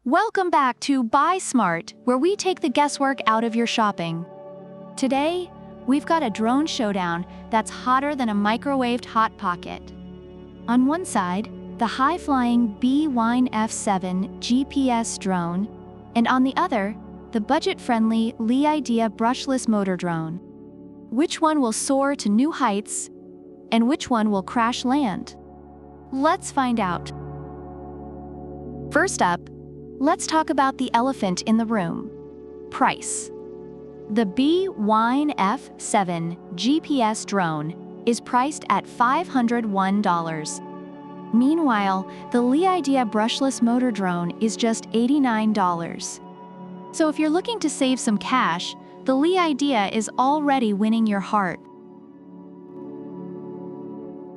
Welcome back to Buy Smart, where we take the guesswork out of your shopping. Today, we've got a drone showdown that's hotter than a microwaved Hot Pocket. On one side, the high-flying Bwine F7GPS drone, and on the other, the budget-friendly Idea brushless motor drone. Which one will soar to new heights, and which one will crash land? Let's find out. First up, let's talk about the elephant in the room: price. The Bwine F7GPS drone is priced at $501. Meanwhile, the Idea brushless motor drone is just $89. So if you're looking to save some cash, the Idea is already winning your heart.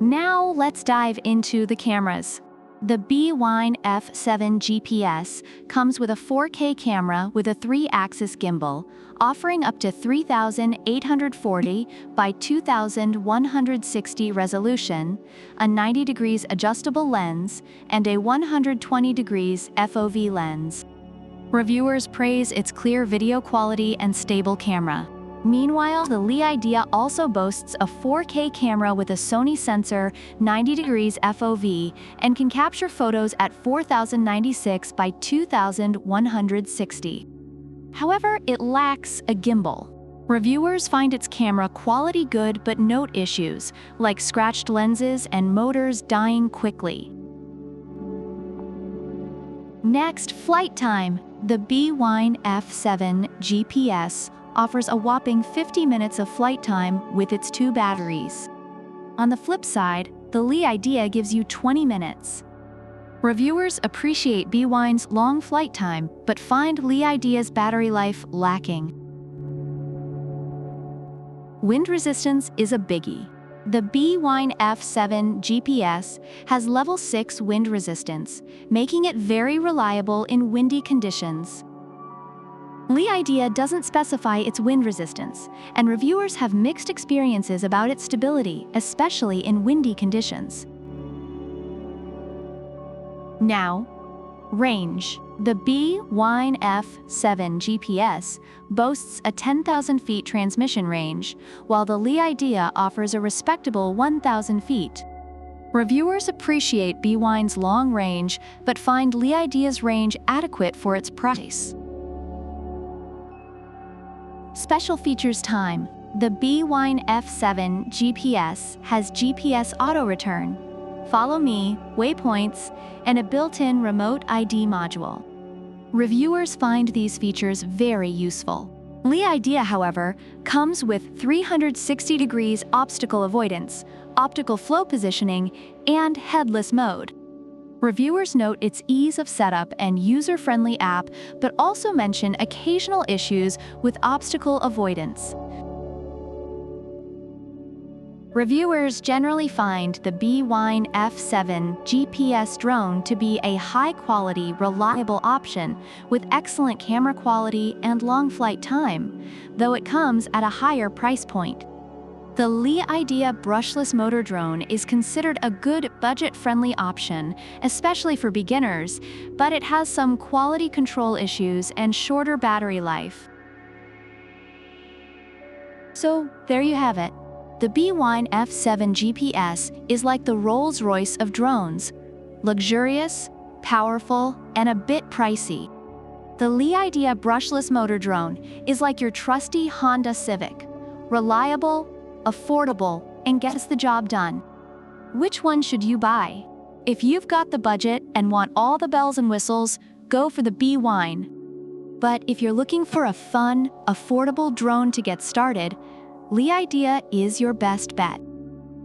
Now let's dive into the cameras. The Bwine F7GPS comes with a 4K camera with a 3-axis gimbal, offering up to 3,840 by 2,160 resolution, a 90 degrees adjustable lens, and a 120 degrees FOV lens. Reviewers praise its clear video quality and stable camera. Meanwhile, the Idea also boasts a 4K camera with a Sony sensor, 90 degrees FOV, and can capture photos at 4,096 by 2,160. However, it lacks a gimbal. Reviewers find its camera quality good but note issues, like scratched lenses and motors dying quickly. Next, flight time. The Bwine F7GPS offers a whopping 50 minutes of flight time with its 2 batteries. On the flip side, the Idea gives you 20 minutes. Reviewers appreciate Bwine's long flight time, but find Idea's battery life lacking. Wind resistance is a biggie. The Bwine F7GPS has level 6 wind resistance, making it very reliable in windy conditions. Idea doesn't specify its wind resistance, and reviewers have mixed experiences about its stability, especially in windy conditions. Now, range. The Bwine F7GPS boasts a 10,000 feet transmission range, while the Idea offers a respectable 1,000 feet. Reviewers appreciate Bwine's long range, but find Idea's range adequate for its price. Special features time. The Bwine F7GPS has GPS auto return, follow me, waypoints, and a built-in remote ID module. Reviewers find these features very useful. Idea, however, comes with 360 degrees obstacle avoidance, optical flow positioning, and headless mode. Reviewers note its ease of setup and user-friendly app, but also mention occasional issues with obstacle avoidance. Reviewers generally find the Bwine F7GPS drone to be a high-quality, reliable option with excellent camera quality and long flight time, though it comes at a higher price point. The Idea brushless motor drone is considered a good budget-friendly option, especially for beginners, but it has some quality control issues and shorter battery life. So, there you have it. The Bwine F7GPS is like the Rolls-Royce of drones: luxurious, powerful, and a bit pricey. The Idea brushless motor drone is like your trusty Honda Civic: reliable, affordable, and gets the job done. Which one should you buy? If you've got the budget and want all the bells and whistles, go for the Bwine. But if you're looking for a fun, affordable drone to get started, Idea is your best bet.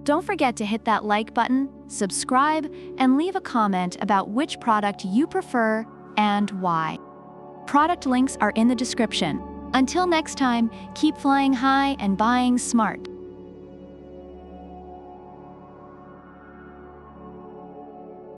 Don't forget to hit that like button, subscribe, and leave a comment about which product you prefer and why. Product links are in the description. Until next time, keep flying high and buying smart.